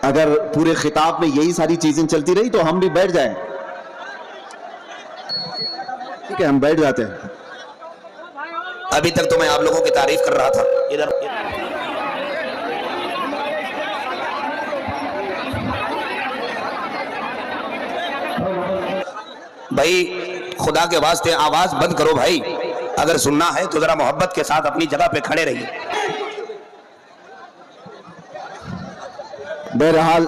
اگر پورے خطاب میں یہی ساری چیزیں چلتی رہی تو ہم بھی بیٹھ جائیں. ٹھیک ہے ہم بیٹھ جاتے ہیں. ابھی تک تو میں آپ لوگوں کی تعریف کر رہا تھا. ادھر بھائی خدا کے واسطے آواز بند کرو بھائی. اگر سننا ہے تو ذرا محبت کے ساتھ اپنی جگہ پہ کھڑے رہیے. بہرحال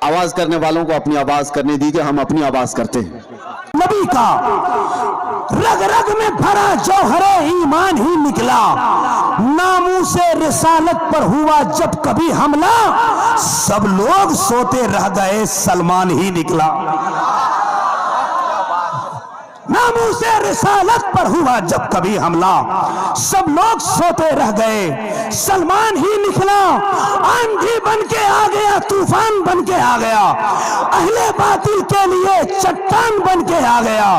آواز کرنے والوں کو اپنی آواز کرنے دیجئے, ہم اپنی آواز کرتے ہیں. نبی کا رگ رگ میں بھرا جوہر ایمان ہی نکلا, ناموس رسالت پر ہوا جب کبھی حملہ, سب لوگ سوتے رہ گئے سلمان ہی نکلا. ناموس رسالت پر ہوا جب کبھی حملہ, سب لوگ سوتے رہ گئے سلمان ہی نکلا. آندھی بن کے آ گیا, طوفان بن کے آ گیا, اہل باطل کے لیے چٹان بن کے آ گیا.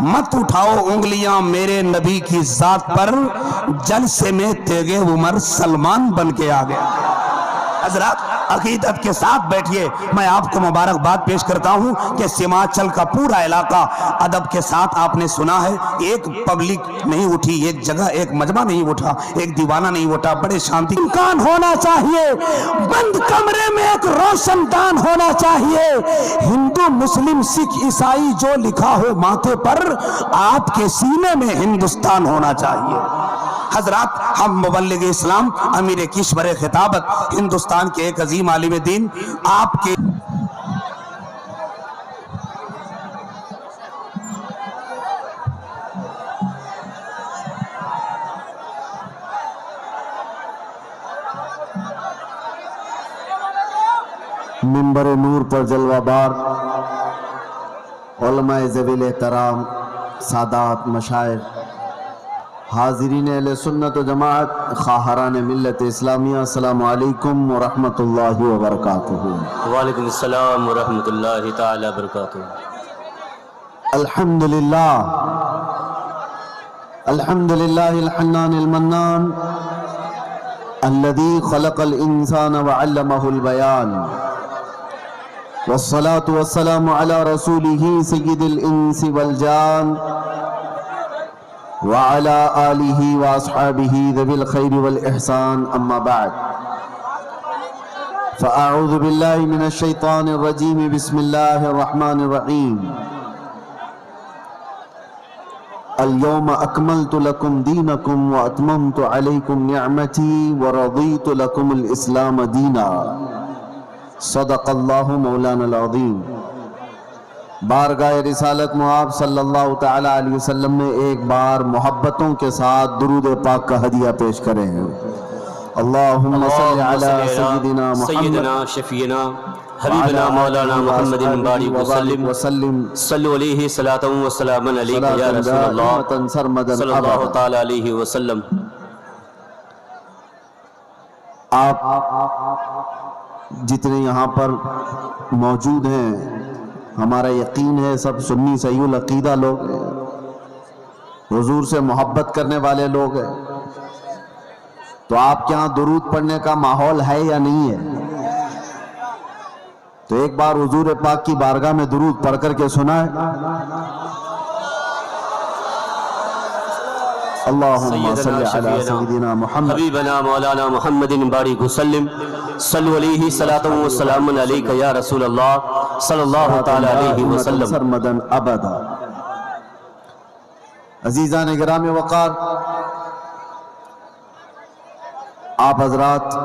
مت اٹھاؤ انگلیاں میرے نبی کی ذات پر, جلسے میں تیغ عمر سلمان بن کے آ گیا. حضرات عقیدت کے ساتھ بیٹھیے. میں آپ کو مبارکباد پیش کرتا ہوں کہ سماچل کا پورا علاقہ ادب کے ساتھ آپ نے سنا ہے. ایک پبلک نہیں اٹھی, ایک جگہ ایک مجمع نہیں اٹھا, ایک دیوانہ نہیں اٹھا. بڑے شانتی امکان ہونا چاہیے, بند کمرے میں ایک روشن دان ہونا چاہیے. ہندو مسلم سکھ عیسائی جو لکھا ہو ماتھے پر, آپ کے سینے میں ہندوستان ہونا چاہیے. حضرات ہم مبلغ اسلام امیر کشور خطابت ہندوستان کے ایک عظیم عالم دین آپ کے منبر نور پر جلوہ بار علماء ذویل احترام, سادات, مشائخ, حاضرین اہل سنت و جماعت, خواہران ملت اسلامیہ, السلام علیکم ورحمۃ اللہ وبرکاتہ. وعلیکم السلام ورحمۃ اللہ تعالی وبرکاتہ. الحمدللہ الحمدللہ الحنان المنان الذي خلق الانسان وعلمه البیان, والصلاة والسلام على رسوله سید الانس والجان, وعلى آلہ واصحابہ ذوی الخیر والاحسان, اما بعد فاعوذ باللہ من الشیطان الرجیم, بسم اللہ الرحمن الرحیم. اليوم اکملت لکم دینکم واتممت علیکم نعمتی ورضیت لکم الاسلام دینا. صدق اللہ مولانا العظیم. بارگاہ رسالت معاب صلی اللہ تعالی علیہ وسلم میں ایک بار محبتوں کے ساتھ درود پاک کا ہدیہ پیش کریں. اللہم صلی علی سیدنا محمد شفینا حبیبنا مولانا محمد بارک وسلم, صلو علیہ صلاۃ و سلام علیکہ یا رسول اللہ صلی اللہ تعالی علیہ وسلم. آپ جتنے یہاں پر موجود ہیں, ہمارا یقین ہے سب سنی صحیح العقیدہ لوگ ہیں, حضور سے محبت کرنے والے لوگ ہیں. تو آپ کے ہاں درود پڑھنے کا ماحول ہے یا نہیں ہے؟ تو ایک بار حضور پاک کی بارگاہ میں درود پڑھ کر کے سنائیں. اللہم صلی علی سیدنا محمد حبیبنا مولانا محمد بارک وسلم, صلو علیہ صلاۃ و سلام علیکہ یا رسول اللہ صلی اللہ تعالی علیہ وسلم. سرمدن ابدا. عزیزان گرامی وقار, آپ حضرات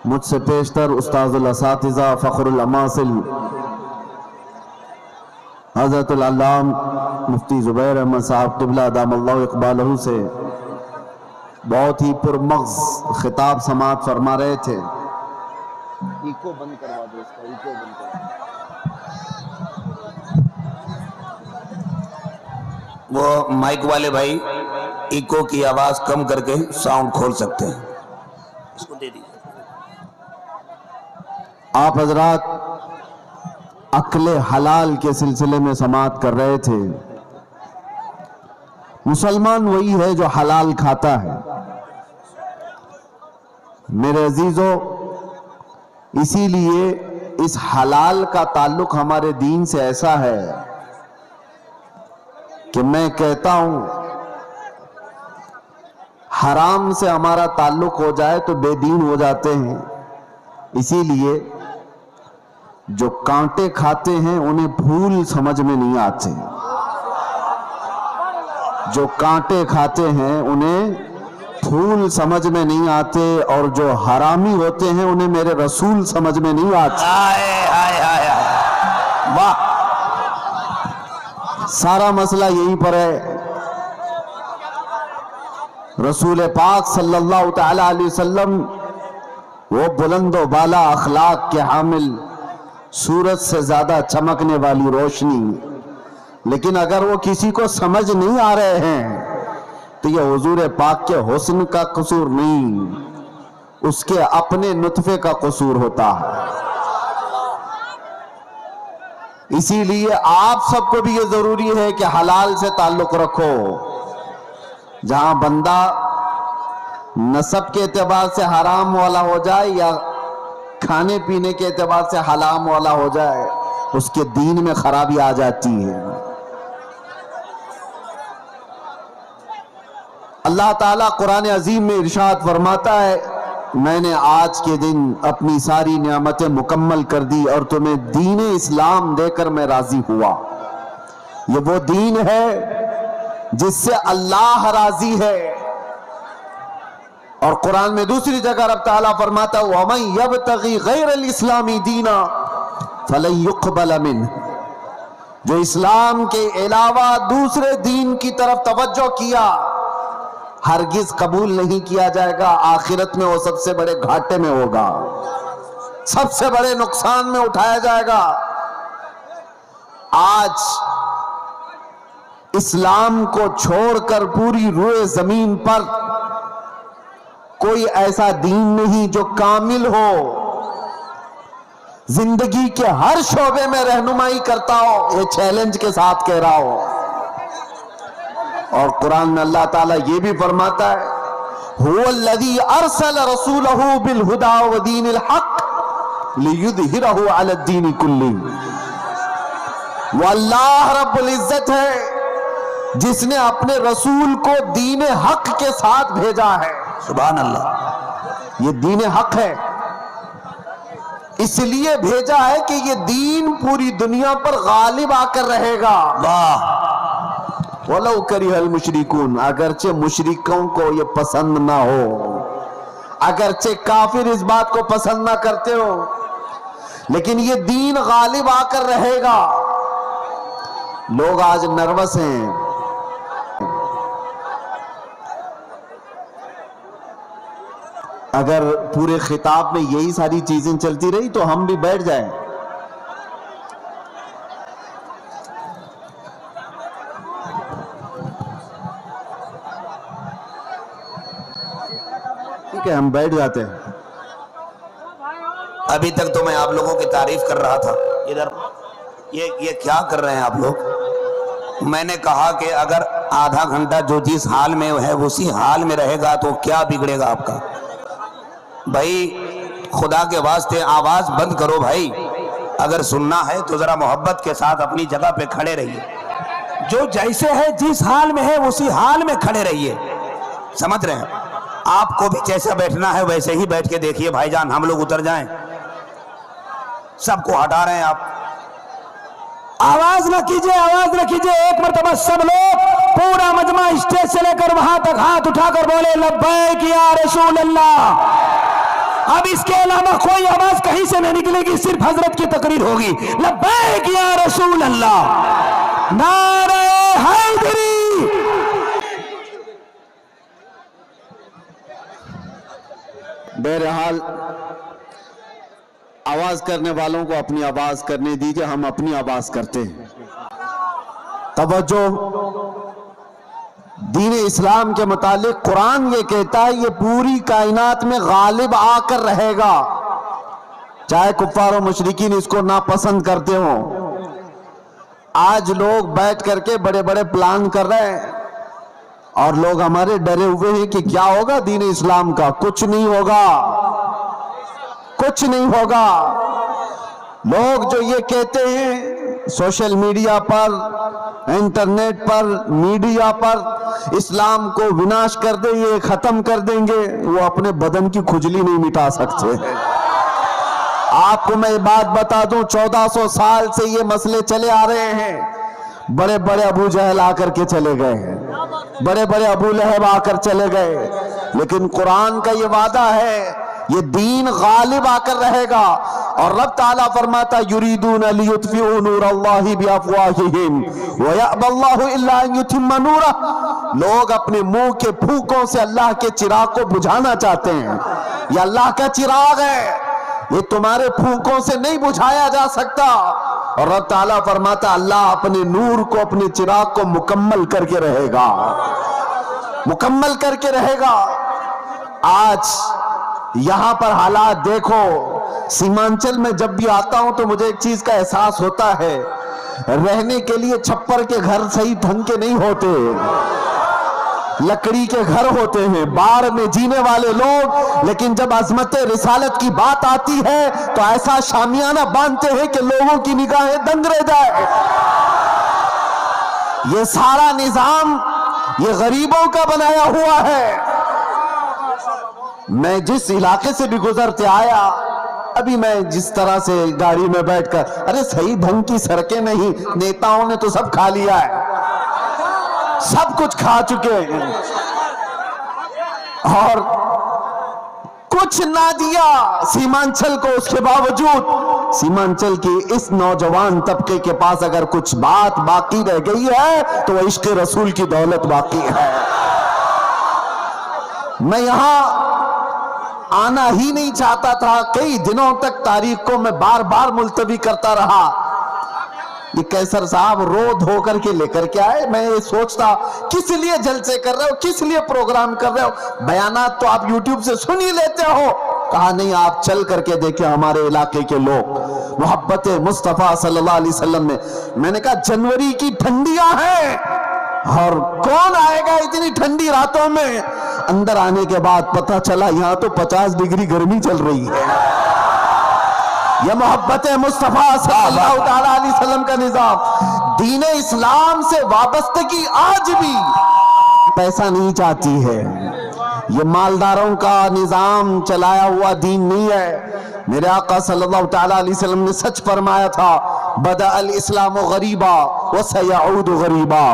مجھ سے پیشتر استاذ الاساتذہ فخر الاماثل حضرت العلام مفتی زبیر احمد صاحب قبلہ دام اللہ اقبالہ سے بہت ہی پرمغز خطاب سماعت فرما رہے تھے. ایکو بند کروا دو اس کا, ایکو بند کروا. وہ مائک والے بھائی ایکو کی آواز کم کر کے ساؤنڈ کھول سکتے ہیں, اس کو دے دیجیے. آپ حضرات عقل حلال کے سلسلے میں سماعت کر رہے تھے. مسلمان وہی ہے جو حلال کھاتا ہے. میرے عزیزو، اسی لیے اس حلال کا تعلق ہمارے دین سے ایسا ہے کہ میں کہتا ہوں حرام سے ہمارا تعلق ہو جائے تو بے دین ہو جاتے ہیں۔ اسی لیے جو کانٹے کھاتے ہیں انہیں پھول سمجھ میں نہیں آتے، جو کانٹے کھاتے ہیں انہیں پھول سمجھ میں نہیں آتے، اور جو حرامی ہوتے ہیں انہیں میرے رسول سمجھ میں نہیں آتے۔ واہ، سارا مسئلہ یہیں پر ہے۔ رسول پاک صلی اللہ تعالی علیہ وسلم وہ بلند و بالا اخلاق کے حامل، سورج سے زیادہ چمکنے والی روشنی، لیکن اگر وہ کسی کو سمجھ نہیں آ رہے ہیں تو یہ حضور پاک کے حسن کا قصور نہیں، اس کے اپنے نطفے کا قصور ہوتا ہے۔ اسی لیے آپ سب کو بھی یہ ضروری ہے کہ حلال سے تعلق رکھو۔ جہاں بندہ نسب کے اعتبار سے حرام والا ہو جائے یا کھانے پینے کے اعتبار سے حرام والا ہو جائے، اس کے دین میں خرابی آ جاتی ہے۔ اللہ تعالیٰ قرآن عظیم میں ارشاد فرماتا ہے، میں نے آج کے دن اپنی ساری نعمتیں مکمل کر دی اور تمہیں دین اسلام دے کر میں راضی ہوا۔ یہ وہ دین ہے جس سے اللہ راضی ہے۔ اور قرآن میں دوسری جگہ رب تعالیٰ فرماتا ہے وَمَن يَبْتَغِي غَيْرَ الْإِسْلَامِ دِينًا فَلَن يُقْبَلَ مِنْهُ، جو اسلام کے علاوہ دوسرے دین کی طرف توجہ کیا ہرگز قبول نہیں کیا جائے گا، آخرت میں وہ سب سے بڑے گھاٹے میں ہوگا، سب سے بڑے نقصان میں اٹھایا جائے گا۔ آج اسلام کو چھوڑ کر پوری روئے زمین پر کوئی ایسا دین نہیں جو کامل ہو، زندگی کے ہر شعبے میں رہنمائی کرتا ہو، یہ چیلنج کے ساتھ کہہ رہا ہو۔ اور قرآن میں اللہ تعالیٰ یہ بھی فرماتا ہے هُوَ الَّذِي أَرْسَلَ رَسُولَهُ بِالْهُدَى وَدِينِ الْحَقِّ لِيُظْهِرَهُ عَلَى الدِّينِ كُلِّهِ، وہ اللہ رب العزت ہے جس نے اپنے رسول کو دین حق کے ساتھ بھیجا ہے۔ سبحان اللہ، یہ دین حق ہے، اس لیے بھیجا ہے کہ یہ دین پوری دنیا پر غالب آ کر رہے گا۔ واہ، وَلَوْ كَرِهَ الْمُشْرِكُونَ، اگرچہ مشرکوں کو یہ پسند نہ ہو، اگرچہ کافر اس بات کو پسند نہ کرتے ہو، لیکن یہ دین غالب آ کر رہے گا۔ لوگ آج نروس ہیں، اگر پورے خطاب میں یہی ساری چیزیں چلتی رہی تو ہم بھی بیٹھ جائیں۔ ٹھیک ہے، ہم بیٹھ جاتے ہیں۔ ابھی تک تو میں آپ لوگوں کی تعریف کر رہا تھا، ادھر یہ کیا کر رہے ہیں آپ لوگ؟ میں نے کہا کہ اگر آدھا گھنٹہ جو جس حال میں ہے اسی حال میں رہے گا تو کیا بگڑے گا آپ کا؟ بھائی خدا کے واسطے آواز بند کرو بھائی، اگر سننا ہے تو ذرا محبت کے ساتھ اپنی جگہ پہ کھڑے رہیے، جو جیسے ہے جس حال میں ہے اسی حال میں کھڑے رہیے۔ سمجھ رہے ہیں؟ آپ کو بھی جیسا بیٹھنا ہے ویسے ہی بیٹھ کے دیکھیے بھائی جان، ہم لوگ اتر جائیں، سب کو ہٹا رہے ہیں آپ۔ آواز نہ کیجئے، آواز نہ کیجئے، ایک مرتبہ سب لوگ پورا مجمع اسٹیج سے لے کر وہاں تک ہاتھ اٹھا کر بولے لبیک یا رسول اللہ۔ اب اس کے علاوہ کوئی آواز کہیں سے نہیں نکلے گی، صرف حضرت کی تقریر ہوگی، لبیک یا رسول اللہ، نعرہ حیدری۔ بہرحال آواز کرنے والوں کو اپنی آواز کرنے دیجئے، ہم اپنی آواز کرتے ہیں۔ توجہ، دین اسلام کے متعلق قرآن یہ کہتا ہے یہ پوری کائنات میں غالب آ کر رہے گا، چاہے کفار و مشرکین اس کو ناپسند کرتے ہوں۔ آج لوگ بیٹھ کر کے بڑے بڑے پلان کر رہے ہیں اور لوگ ہمارے ڈرے ہوئے ہیں کہ کیا ہوگا دین اسلام کا. کچھ نہیں ہوگا, کچھ نہیں ہوگا. لوگ جو یہ کہتے ہیں سوشل میڈیا پر, انٹرنیٹ پر, میڈیا پر, اسلام کو وناش کر دیں گے, ختم کر دیں گے, وہ اپنے بدن کی کھجلی نہیں مٹا سکتے. آپ کو میں بات بتا دوں, 1400 سال سے یہ مسئلے چلے آ رہے ہیں. بڑے بڑے ابو جہل آ کر کے چلے گئے ہیں, بڑے بڑے ابو لہب آ کر چلے گئے, لیکن قرآن کا یہ وعدہ ہے یہ دین غالب آ کر رہے گا. اور رب تعالیٰ فرماتا یریدون لیطفئوا نور اللہ بافواہہم ویأبی اللہ الا ان یتم نورہ. لوگ اپنے منہ کے پھونکوں سے اللہ کے چراغ کو بجھانا چاہتے ہیں. یہ اللہ کا چراغ ہے, یہ تمہارے پھونکوں سے نہیں بجھایا جا سکتا. اور رب تعالیٰ فرماتا اللہ اپنے نور کو, اپنے چراغ کو مکمل کر کے رہے گا, مکمل کر کے رہے گا. آج یہاں پر حالات دیکھو, سیمانچل میں جب بھی آتا ہوں تو مجھے ایک چیز کا احساس ہوتا ہے, رہنے کے لیے چھپر کے گھر صحیح ڈھنگ کے نہیں ہوتے, لکڑی کے گھر ہوتے ہیں, باڑ میں جینے والے لوگ. لیکن جب عظمت رسالت کی بات آتی ہے تو ایسا شامیانہ باندھتے ہیں کہ لوگوں کی نگاہیں دنگ رہ جائے. یہ سارا نظام یہ غریبوں کا بنایا ہوا ہے. میں جس علاقے سے بھی گزرتے آیا, ابھی میں جس طرح سے گاڑی میں بیٹھ کر, ارے صحیح ڈھنگ کی سڑکیں نہیں, نیتاؤں نے تو سب کھا لیا ہے, سب کچھ کھا چکے ہیں, اور کچھ نہ دیا سیمانچل کو. اس کے باوجود سیمانچل کی اس نوجوان طبقے کے پاس اگر کچھ بات باقی رہ گئی ہے تو وہ عشق رسول کی دولت باقی ہے. میں یہاں آنا ہی نہیں چاہتا تھا, کئی دنوں تک تاریخ کو میں بار بار ملتوی کرتا رہا. یہ کیسر صاحب رو دھو کر کے لے کر کے آئے, میں یہ سوچتا کس لیے جلسے کر رہے ہو, کس لیے پروگرام کر رہے ہو, بیانات تو آپ یوٹیوب سے سن ہی لیتے ہو. کہا نہیں, آپ چل کر کے دیکھیں ہمارے علاقے کے لوگ محبت مصطفیٰ صلی اللہ علیہ وسلم میں. میں نے کہا جنوری کی ٹھنڈیاں ہیں اور کون آئے گا اتنی ٹھنڈی راتوں میں. اندر آنے کے بعد پتہ چلا یہاں تو 50 ڈگری گرمی چل رہی ہے. یہ محبت مصطفیٰ صلی اللہ علیہ وسلم کا نظام. دین اسلام سے وابستگی آج بھی پیسہ نہیں چاہتی ہے. یہ مالداروں کا نظام چلایا ہوا دین نہیں ہے. میرے آقا صلی اللہ علیہ وسلم نے سچ فرمایا تھا, بدأ الاسلام غریبا وسیعود غریبا.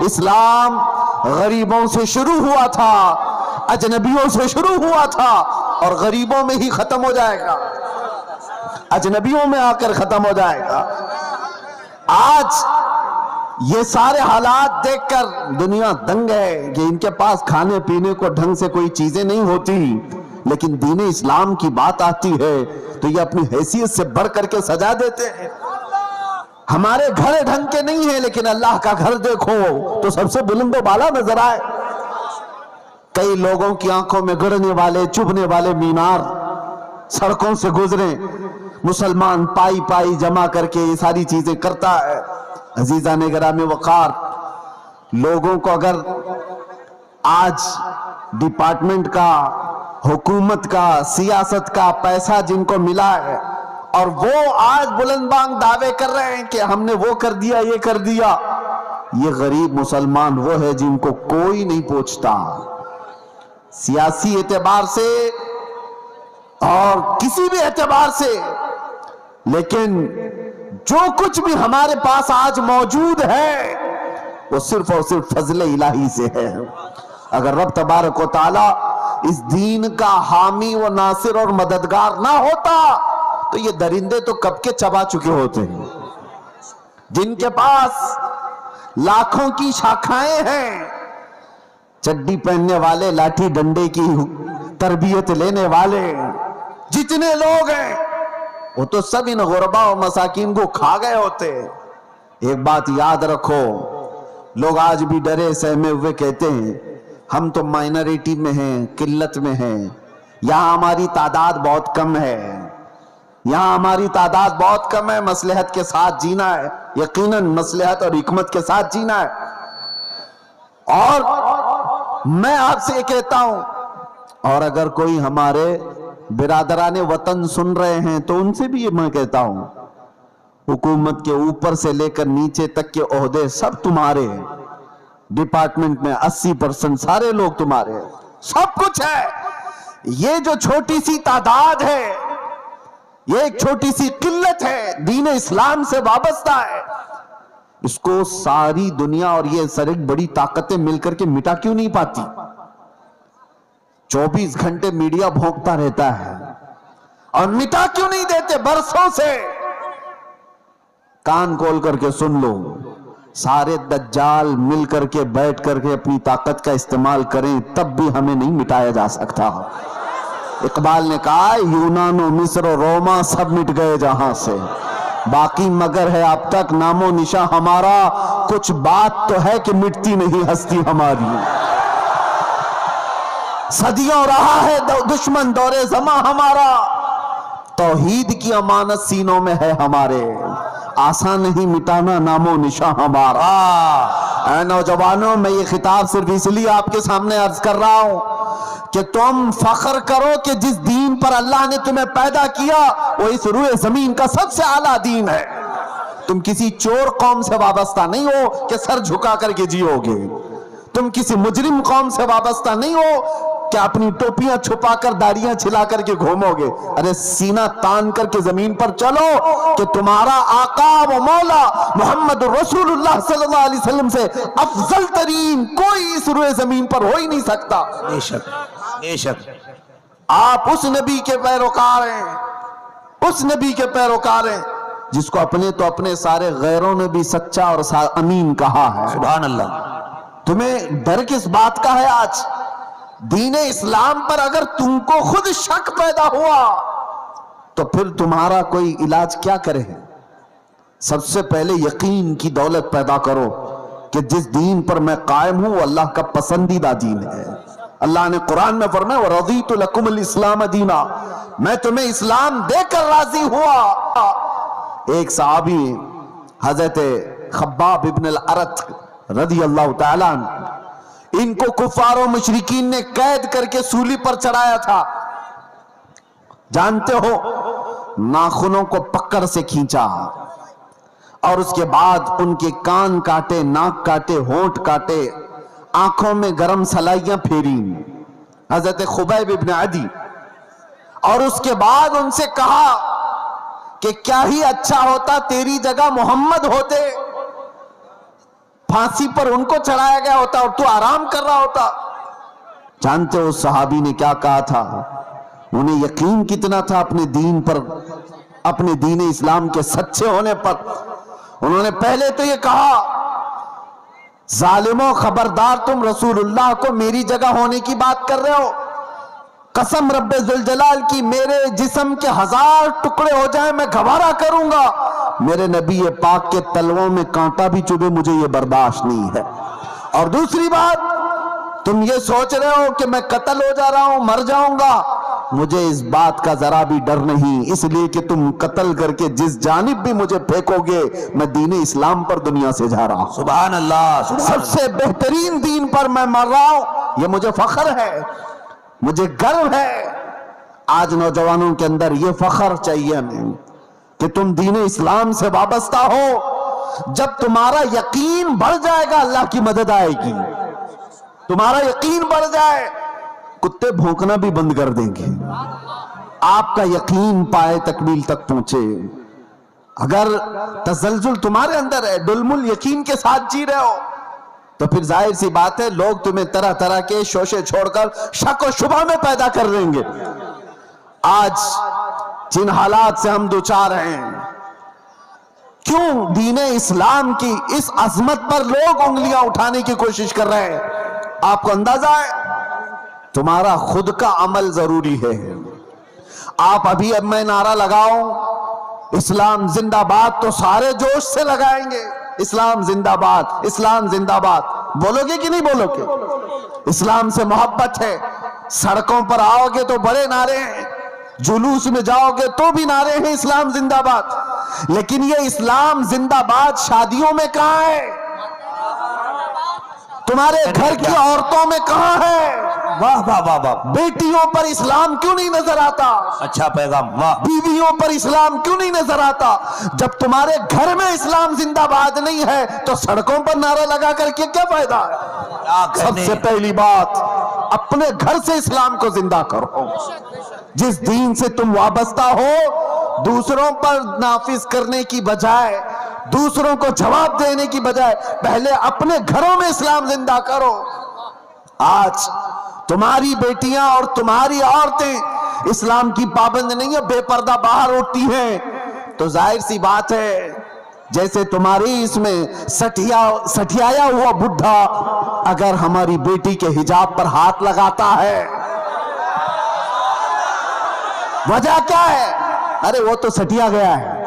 اسلام غریبوں سے شروع ہوا تھا, اجنبیوں سے شروع ہوا تھا, اور غریبوں میں ہی ختم ہو جائے گا, اجنبیوں میں آ کر ختم ہو جائے گا. آج یہ سارے حالات دیکھ کر دنیا دنگ ہے کہ ان کے پاس کھانے پینے کو ڈھنگ سے کوئی چیزیں نہیں ہوتی, لیکن دین اسلام کی بات آتی ہے تو یہ اپنی حیثیت سے بڑھ کر کے سجا دیتے ہیں. ہمارے گھر ڈھنگ کے نہیں ہیں, لیکن اللہ کا گھر دیکھو تو سب سے بلند و بالا نظر آئے. کئی لوگوں کی آنکھوں میں گڑنے والے, چبھنے والے مینار سڑکوں سے گزرے, مسلمان پائی پائی جمع کر کے یہ ساری چیزیں کرتا ہے. عزیزان گرامی وقار, لوگوں کو اگر آج ڈپارٹمنٹ کا, حکومت کا, سیاست کا پیسہ جن کو ملا ہے اور وہ آج بلند بانگ دعوے کر رہے ہیں کہ ہم نے وہ کر دیا, یہ کر دیا, یہ غریب مسلمان وہ ہے جن کو کوئی نہیں پوچھتا سیاسی اعتبار سے اور کسی بھی اعتبار سے. لیکن جو کچھ بھی ہمارے پاس آج موجود ہے وہ صرف اور صرف فضل الہی سے ہے. اگر رب تبارک و تعالی اس دین کا حامی و ناصر اور مددگار نہ ہوتا تو یہ درندے تو کب کے چبا چکے ہوتے ہیں. جن کے پاس لاکھوں کی شاخائیں ہیں, چڈی پہننے والے, لاٹھی ڈنڈے کی تربیت لینے والے جتنے لوگ ہیں وہ تو سب ان غربا اور مساکین کو کھا گئے ہوتے. ایک بات یاد رکھو, لوگ آج بھی ڈرے سہمے ہوئے کہتے ہیں ہم تو مائنریٹی میں ہیں, قلت میں ہیں, یہاں ہماری تعداد بہت کم ہے, یہاں ہماری تعداد بہت کم ہے, مصلحت کے ساتھ جینا ہے, یقیناً مصلحت اور حکمت کے ساتھ جینا ہے. اور میں آپ سے یہ کہتا ہوں، اور اگر کوئی ہمارے برادران وطن سن رہے ہیں تو ان سے بھی یہ میں کہتا ہوں، حکومت کے اوپر سے لے کر نیچے تک کے عہدے سب تمہارے ہیں، ڈپارٹمنٹ میں 80% سارے لوگ تمہارے ہیں، سب کچھ ہے۔ یہ جو چھوٹی سی تعداد ہے، یہ ایک چھوٹی سی قلت ہے، دین اسلام سے وابستہ ہے، اس کو ساری دنیا اور یہ سر ایک بڑی طاقتیں مل کر کے مٹا کیوں نہیں پاتی؟ 24 گھنٹے میڈیا بھونکتا رہتا ہے، اور مٹا کیوں نہیں دیتے؟ برسوں سے کان کھول کر کے سن لو، سارے دجال مل کر کے بیٹھ کر کے اپنی طاقت کا استعمال کریں تب بھی ہمیں نہیں مٹایا جا سکتا۔ اقبال نے کہا یونان و مصر و روما سب مٹ گئے جہاں سے، باقی مگر ہے اب تک نام و نشاں ہمارا، کچھ بات تو ہے کہ مٹتی نہیں ہستی ہماری۔ صدیوں رہا ہے دشمن دور زماں ہمارا، توحید کی امانت سینوں میں ہے ہمارے، آسان نہیں مٹانا نام و نشاں ہمارا۔ اے نوجوانوں، میں یہ خطاب صرف اس لیے آپ کے سامنے عرض کر رہا ہوں کہ تم فخر کرو کہ جس دین پر اللہ نے تمہیں پیدا کیا وہ اس روئے زمین کا سب سے اعلیٰ دین ہے۔ تم کسی چور قوم سے وابستہ نہیں ہو کہ سر جھکا کر کے جیو گے، تم کسی مجرم قوم سے وابستہ نہیں ہو کہ اپنی ٹوپیاں چھپا کر داڑیاں چھلا کر کے گھومو گے۔ ارے سینہ تان کر کے زمین پر چلو کہ تمہارا آقا و مولا محمد رسول اللہ صلی اللہ علیہ وسلم سے افضل ترین کوئی اس روئے زمین پر ہو ہی نہیں سکتا۔ بے شک بے شک، آپ اس نبی کے پیروکار ہیں، اس نبی کے پیروکار ہیں جس کو اپنے تو اپنے سارے غیروں نے بھی سچا اور امین کہا ہے۔ سبحان اللہ۔ تمہیں ڈر کس بات کا ہے؟ آج دین اسلام پر اگر تم کو خود شک پیدا ہوا تو پھر تمہارا کوئی علاج کیا کرے؟ سب سے پہلے یقین کی دولت پیدا کرو کہ جس دین پر میں قائم ہوں وہ اللہ کا پسندیدہ دین ہے۔ اللہ نے قرآن میں فرمایا وَرَضِيتُ لَكُمُ الْإِسْلَامَ دِينًا، میں تمہیں اسلام دے کر راضی ہوا۔ ایک صحابی حضرت خباب ابن الارت رضی اللہ تعالیٰ عنہ، ان کو کفار و مشرکین نے قید کر کے سولی پر چڑھایا تھا، جانتے ہو ناخنوں کو پکڑ سے کھینچا اور اس کے بعد ان کے کان کاٹے، ناک کاٹے، ہونٹ کاٹے، آنکھوں میں گرم سلائیاں پھیری حضرت خبیب ابن عدی، اور اس کے بعد ان سے کہا کہ کیا ہی اچھا ہوتا تیری جگہ محمد ہوتے، پھانسی پر ان کو چڑھایا گیا ہوتا اور تو آرام کر رہا ہوتا۔ جانتے ہو صحابی نے کیا کہا تھا؟ انہیں یقین کتنا تھا اپنے دین پر، اپنے دین اسلام کے سچے ہونے پر۔ انہوں نے پہلے تو یہ کہا ظالموں خبردار، تم رسول اللہ کو میری جگہ ہونے کی بات کر رہے ہو، قسم رب ذوالجلال کی میرے جسم کے 1000 ٹکڑے ہو جائیں میں گوارا کروں گا، میرے نبی پاک کے تلووں میں کانٹا بھی چبھے مجھے یہ برداشت نہیں ہے۔ اور دوسری بات، تم یہ سوچ رہے ہو کہ میں قتل ہو جا رہا ہوں، مر جاؤں گا، مجھے اس بات کا ذرا بھی ڈر نہیں، اس لیے کہ تم قتل کر کے جس جانب بھی مجھے پھینکو گے میں دین اسلام پر دنیا سے جا رہا ہوں۔ سبحان اللہ۔ سب سے بہترین دین پر میں مر رہا ہوں، یہ مجھے فخر ہے، مجھے گرو ہے۔ آج نوجوانوں کے اندر یہ فخر چاہیے ہمیں کہ تم دین اسلام سے وابستہ ہو۔ جب تمہارا یقین بڑھ جائے گا اللہ کی مدد آئے گی، تمہارا یقین بڑھ جائے کتے بھونکنا بھی بند کر دیں گے، آپ کا یقین پائے تکمیل تک پہنچے۔ اگر تزلزل تمہارے اندر ہے، ڈلمل یقین کے ساتھ جی رہے ہو، تو پھر ظاہر سی بات ہے لوگ تمہیں طرح طرح کے شوشے چھوڑ کر شک و شبہ میں پیدا کر دیں گے۔ آج جن حالات سے ہم دوچار ہیں، کیوں دین اسلام کی اس عظمت پر لوگ انگلیاں اٹھانے کی کوشش کر رہے ہیں؟ آپ کو اندازہ ہے؟ تمہارا خود کا عمل ضروری ہے۔ آپ ابھی اب میں نعرہ لگاؤں اسلام زندہ باد تو سارے جوش سے لگائیں گے، اسلام زندہ باد، اسلام زندہ باد، بولو گے کہ نہیں بولو گے؟ اسلام سے محبت ہے، سڑکوں پر آؤ گے تو بڑے نعرے ہیں، جلوس میں جاؤ گے تو بھی نعرے ہیں اسلام زندہ باد، لیکن یہ اسلام زندہ باد شادیوں میں کہاں ہے؟ تمہارے گھر کی عورتوں میں کہاں ہے؟ واہ واہ واہ واہ، بیٹیوں پر اسلام کیوں نہیں نظر آتا؟ اچھا پیغام، واہ، بیویوں پر اسلام کیوں نہیں نظر آتا؟ جب تمہارے گھر میں اسلام زندہ باد نہیں ہے تو سڑکوں پر نعرہ لگا کر کے کیا فائدہ ہے؟ کیا سب کہنے، سے پہلی بات، اپنے گھر سے اسلام کو زندہ کرو۔ جس دین سے تم وابستہ ہو، دوسروں پر نافذ کرنے کی بجائے، دوسروں کو جواب دینے کی بجائے، پہلے اپنے گھروں میں اسلام زندہ کرو۔ آج تمہاری بیٹیاں اور تمہاری عورتیں اسلام کی پابند نہیں ہیں، بے پردہ باہر اٹھتی ہیں، تو ظاہر سی بات ہے جیسے تمہاری اس میں سٹھیایا ہوا بڈھا اگر ہماری بیٹی کے حجاب پر ہاتھ لگاتا ہے، وجہ کیا ہے؟ ارے وہ تو سٹیا گیا ہے،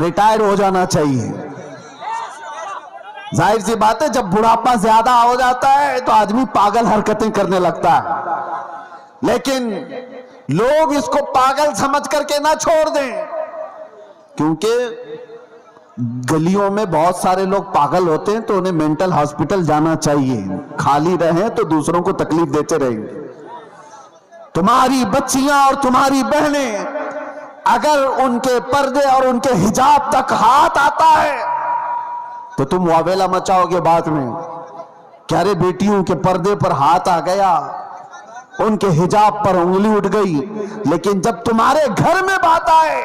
ریٹائر ہو جانا چاہیے۔ ظاہر سی بات ہے جب بڑھاپا زیادہ ہو جاتا ہے تو آدمی پاگل حرکتیں کرنے لگتا ہے، لیکن لوگ اس کو پاگل سمجھ کر کے نہ چھوڑ دیں، کیونکہ گلیوں میں بہت سارے لوگ پاگل ہوتے ہیں تو انہیں مینٹل ہاسپٹل جانا چاہیے، خالی رہیں تو دوسروں کو تکلیف دیتے رہیں گے۔ تمہاری بچیاں اور تمہاری بہنیں اگر ان کے پردے اور ان کے حجاب تک ہاتھ آتا ہے تو تم واویلا مچاؤ گے بعد میں کہ ارے بیٹیوں کے پردے پر ہاتھ آ گیا، ان کے حجاب پر انگلی اٹھ گئی، لیکن جب تمہارے گھر میں بات آئے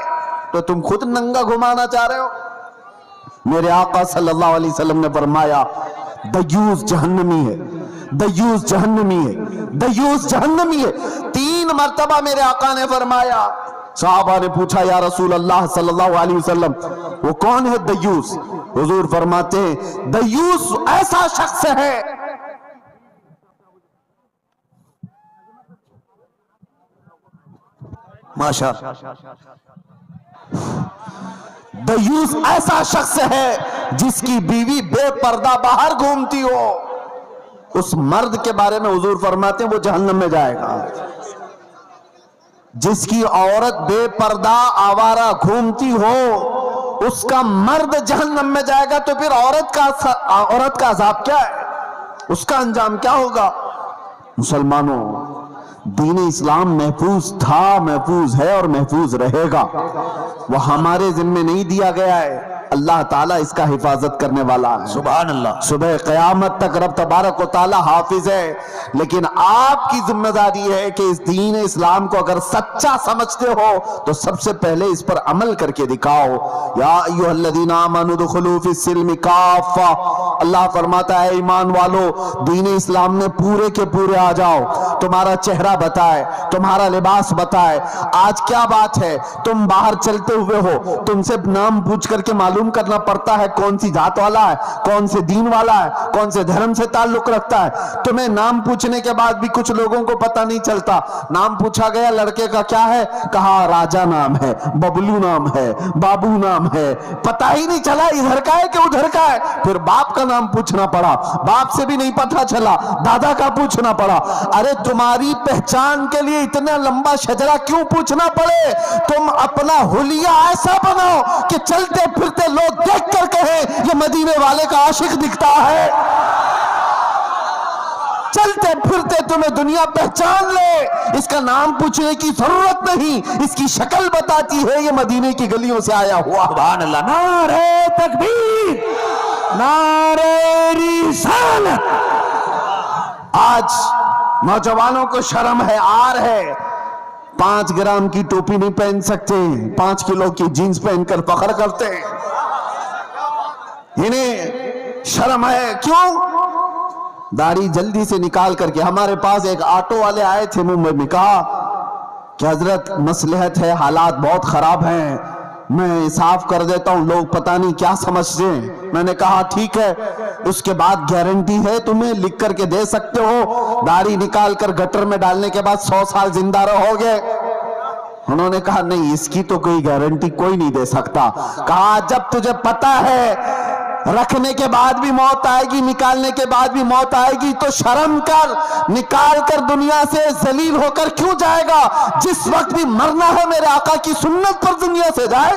تو تم خود ننگا گھمانا چاہ رہے ہو۔ میرے آقا صلی اللہ علیہ وسلم نے فرمایا دیوس جہنمی ہے، دیوس جہنمی ہے، دیوس جہنمی ہے، 3 مرتبہ میرے آقا نے فرمایا۔ صحابہ نے پوچھا یا رسول اللہ صلی اللہ علیہ وسلم وہ کون ہے دیوس؟ حضور فرماتے ہیں دیوس ایسا شخص ہے ماشاء، دیوس ایسا شخص ہے جس کی بیوی بے پردہ باہر گھومتی ہو، اس مرد کے بارے میں حضور فرماتے ہیں وہ جہنم میں جائے گا۔ جس کی عورت بے پردہ آوارہ گھومتی ہو اس کا مرد جہنم میں جائے گا، تو پھر عورت کا عذاب کیا ہے؟ اس کا انجام کیا ہوگا؟ مسلمانوں، دین اسلام محفوظ تھا، محفوظ ہے اور محفوظ رہے گا۔ وہ ہمارے ذمہ نہیں دیا گیا ہے، اللہ تعالیٰ اس کا حفاظت کرنے والا ہے۔ سبحان اللہ، صبح قیامت تک رب تبارک و تعالی حافظ ہے، لیکن آپ کی ذمہ داری ہے کہ اس دین اسلام کو اگر سچا سمجھتے ہو تو سب سے پہلے اس پر عمل کر کے دکھاؤ۔ یا ایھا الذین آمنوا ادخلوا فی السلم کافہ، اللہ فرماتا ہے ایمان والو دین اسلام میں پورے کے پورے آ جاؤ۔ تمہارا چہرہ بتائے، تمہارا لباس بتائے۔ آج کیا بات ہے، تم باہر چلتے ہوئے ہو، تم سے نام پوچھ کر کے معلوم کرنا پڑتا ہے کون سی ذات والا ہے، کون سے دین والا ہے، کون سے دھرم سے تعلق رکھتا ہے۔ تمہیں نام پوچھنے کے بعد بھی کچھ لوگوں کو پتہ نہیں چلتا۔ نام پوچھا گیا لڑکے کا کیا ہے، کہا راجہ نام ہے، ببلو نام ہے، بابو نام ہے، پتہ ہی نہیں چلا ادھر کا ہے کہ ادھر کا ہے۔ پھر باپ کا نام پوچھنا پڑا، باپ سے بھی نہیں پتہ چلا، دادا کا پوچھنا پڑا۔ ارے تمہاری پہچان کے لیے اتنا لمبا شجرہ کیوں پوچھنا پڑے؟ تم اپنا حلیہ ایسا بناؤ کہ چلتے پھرتے لوگ دیکھ کر کہیں یہ مدینے والے کا عاشق دکھتا ہے۔ چلتے پھرتے تمہیں دنیا پہچان لے، اس کا نام پوچھنے کی ضرورت نہیں، اس کی شکل بتاتی ہے یہ مدینے کی گلیوں سے آیا ہوا۔ سبحان اللہ، نعرہ تکبیر، نعرہ رسالت۔ آج نوجوانوں کو شرم ہے، عار ہے، 5 گرام کی ٹوپی نہیں پہن سکتے، 5 کلو کی جینز پہن کر فخر کرتے ہیں۔ انہیں شرم ہے، کیوں؟ داڑھی جلدی سے نکال کر کے۔ ہمارے پاس ایک آٹو والے آئے تھے ممبئی میں، کہا کہ حضرت مصلحت ہے، حالات بہت خراب ہیں، میں صاف کر دیتا ہوں، لوگ پتہ نہیں کیا سمجھتے ہیں۔ میں نے کہا ٹھیک ہے، اس کے بعد گارنٹی ہے تمہیں، لکھ کر کے دے سکتے ہو، داڑھی نکال کر گٹر میں ڈالنے کے بعد 100 سال زندہ رہو گے؟ انہوں نے کہا نہیں، اس کی تو کوئی گارنٹی کوئی نہیں دے سکتا۔ کہا جب تجھے پتہ ہے رکھنے کے بعد بھی موت آئے گی، نکالنے کے بعد بھی موت آئے گی، تو شرم کر، نکال کر دنیا سے ذلیل ہو کر کیوں جائے گا؟ جس وقت بھی مرنا ہے میرے آقا کی سنت پر دنیا سے جائے۔